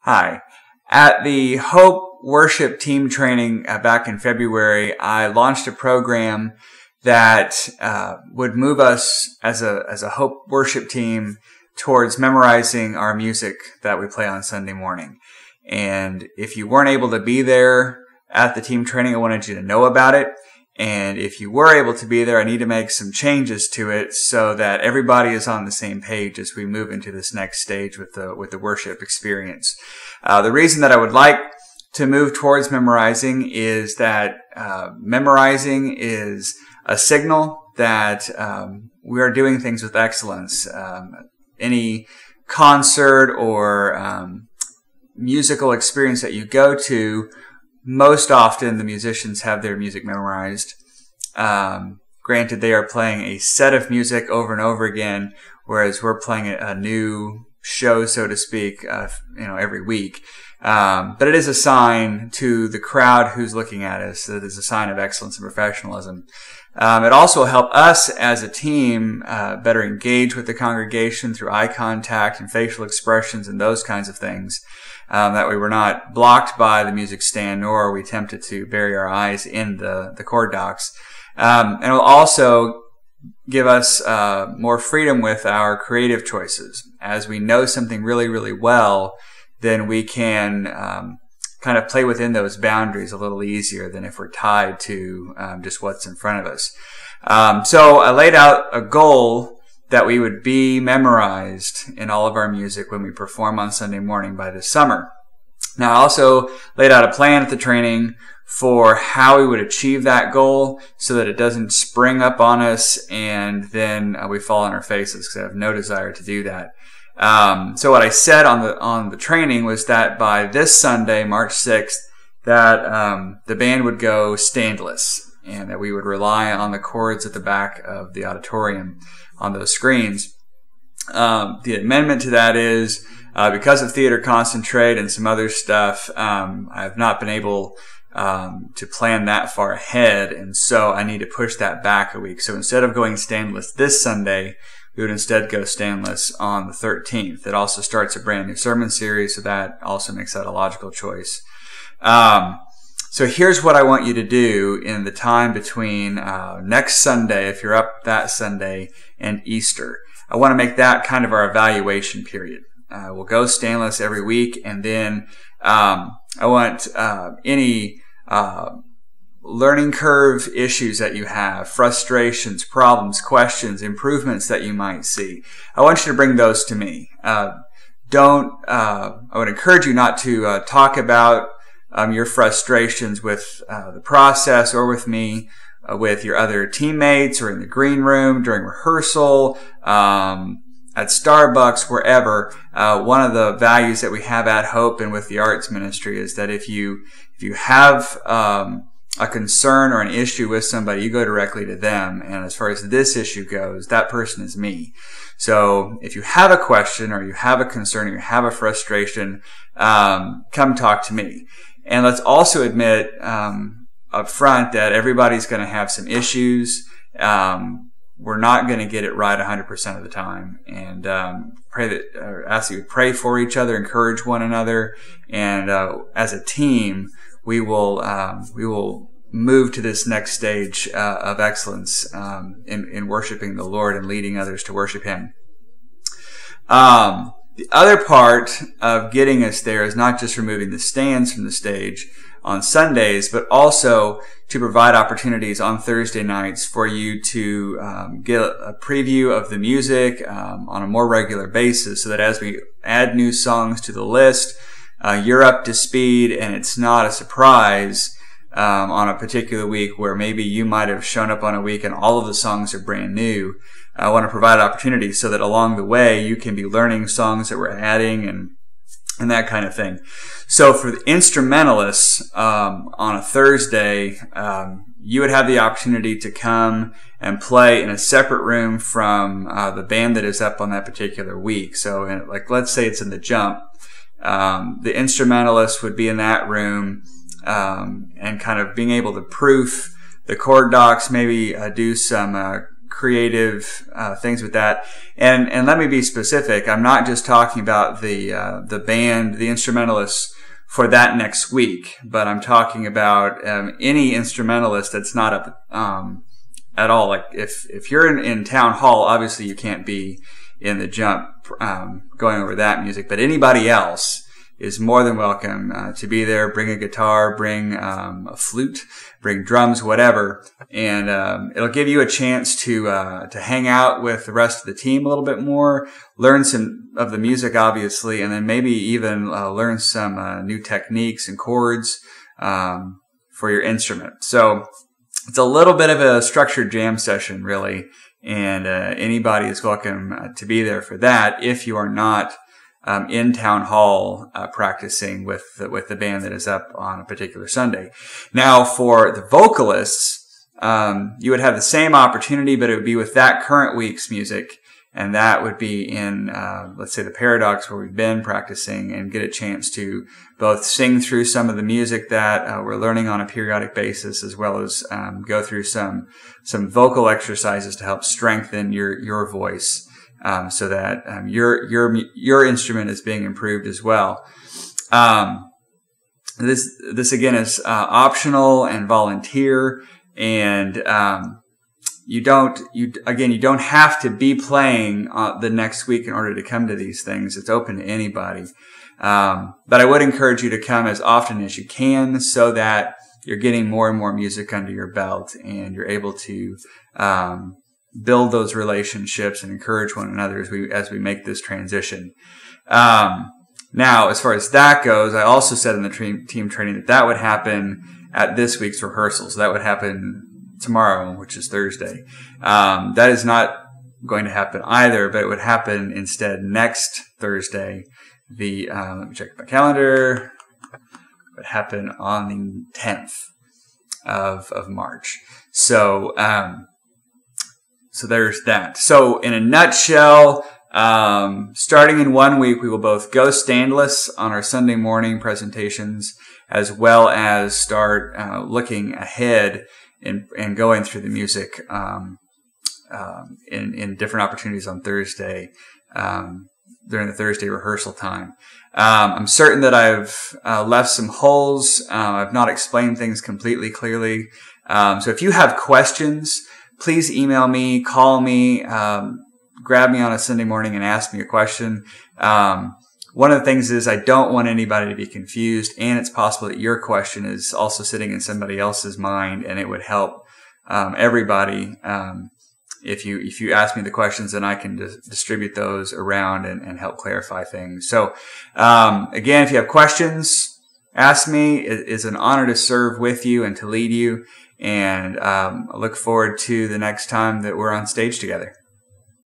Hi. At the Hope Worship Team Training back in February, I launched a program that would move us as a Hope Worship team towards memorizing our music that we play on Sunday morning. And if you weren't able to be there at the team training, I wanted you to know about it. And if you were able to be there, I need to make some changes to it so that everybody is on the same page as we move into this next stage with the worship experience. The reason that I would like to move towards memorizing is that memorizing is a signal that we are doing things with excellence. Any concert or musical experience that you go to, most often the musicians have their music memorized. Granted, they are playing a set of music over and over again, whereas we're playing a new show, so to speak, every week. But it is a sign to the crowd who's looking at us. It is a sign of excellence and professionalism. It also will help us as a team better engage with the congregation through eye contact and facial expressions and those kinds of things. That way we're not blocked by the music stand, nor are we tempted to bury our eyes in the chord docs. And it will also give us more freedom with our creative choices. As we know something really, really well, then we can kind of play within those boundaries a little easier than if we're tied to just what's in front of us. So I laid out a goal that we would be memorized in all of our music when we perform on Sunday morning by this summer. Now, I also laid out a plan at the training for how we would achieve that goal so that it doesn't spring up on us and then we fall on our faces, because I have no desire to do that. So what I said on the training was that by this Sunday, March 6th, that the band would go standless and that we would rely on the chords at the back of the auditorium on those screens. The amendment to that is because of Theater Concentrate and some other stuff, I have not been able to plan that far ahead, and so I need to push that back a week. So instead of going standless this Sunday, we would instead go standless on the 13th. It also starts a brand new sermon series, so that also makes that a logical choice. So here's what I want you to do in the time between next Sunday, if you're up that Sunday, and Easter. I want to make that kind of our evaluation period. We'll go standless every week, and then I want any learning curve issues that you have, frustrations, problems, questions, improvements that you might see. I want you to bring those to me. I would encourage you not to talk about your frustrations with the process or with me, with your other teammates or in the green room during rehearsal, at Starbucks, wherever. One of the values that we have at Hope and with the arts ministry is that if you have a concern or an issue with somebody, you go directly to them. And as far as this issue goes, that person is me. So if you have a question or you have a concern or you have a frustration, come talk to me. And let's also admit up front that everybody's going to have some issues. We're not going to get it right 100% of the time. And ask you to pray for each other, encourage one another, and as a team, we will move to this next stage of excellence in worshiping the Lord and leading others to worship Him. The other part of getting us there is not just removing the stands from the stage on Sundays, but also to provide opportunities on Thursday nights for you to get a preview of the music on a more regular basis, so that as we add new songs to the list, you're up to speed and it's not a surprise on a particular week where maybe you might have shown up on a week and all of the songs are brand new. I want to provide opportunities so that along the way you can be learning songs that we're adding and that kind of thing. So for the instrumentalists, on a Thursday, you would have the opportunity to come and play in a separate room from the band that is up on that particular week. So let's say it's in the jump. The instrumentalist would be in that room and kind of being able to proof the chord docs, maybe do some creative things with that. And let me be specific. I'm not just talking about the band, the instrumentalists for that next week, but I'm talking about any instrumentalist that's not up at all. Like if you're in town hall, obviously you can't be in the jump going over that music, but anybody else is more than welcome to be there. Bring a guitar, bring a flute, bring drums, whatever, and it'll give you a chance to hang out with the rest of the team a little bit more, learn some of the music, obviously, and then maybe even learn some new techniques and chords for your instrument. So it's a little bit of a structured jam session, really, and anybody is welcome to be there for that if you are not in town hall practicing with the band that is up on a particular Sunday. Now, for the vocalists, you would have the same opportunity, but it would be with that current week's music, and that would be in, let's say, the Paradox, where we've been practicing, and get a chance to both sing through some of the music that we're learning on a periodic basis, as well as go through some vocal exercises to help strengthen your voice. So that your instrument is being improved as well. This again is optional and volunteer, and you don't have to be playing the next week in order to come to these things. It's open to anybody. But I would encourage you to come as often as you can, so that you're getting more and more music under your belt, and you're able to build those relationships and encourage one another as we make this transition. Now, as far as that goes, I also said in the team training that would happen at this week's rehearsal. So that would happen tomorrow, which is Thursday. That is not going to happen either, but it would happen instead next Thursday. Let me check my calendar. It would happen on the 10th of March. So there's that. So in a nutshell, starting in 1 week, we will both go standless on our Sunday morning presentations, as well as start looking ahead and going through the music in different opportunities on Thursday during the Thursday rehearsal time. I'm certain that I've left some holes. I've not explained things completely clearly. So if you have questions, please email me, call me, grab me on a Sunday morning and ask me a question. One of the things is I don't want anybody to be confused, and it's possible that your question is also sitting in somebody else's mind, and it would help everybody if you ask me the questions, then I can distribute those around and help clarify things. So again, if you have questions, ask me. It is an honor to serve with you and to lead you. And I look forward to the next time that we're on stage together.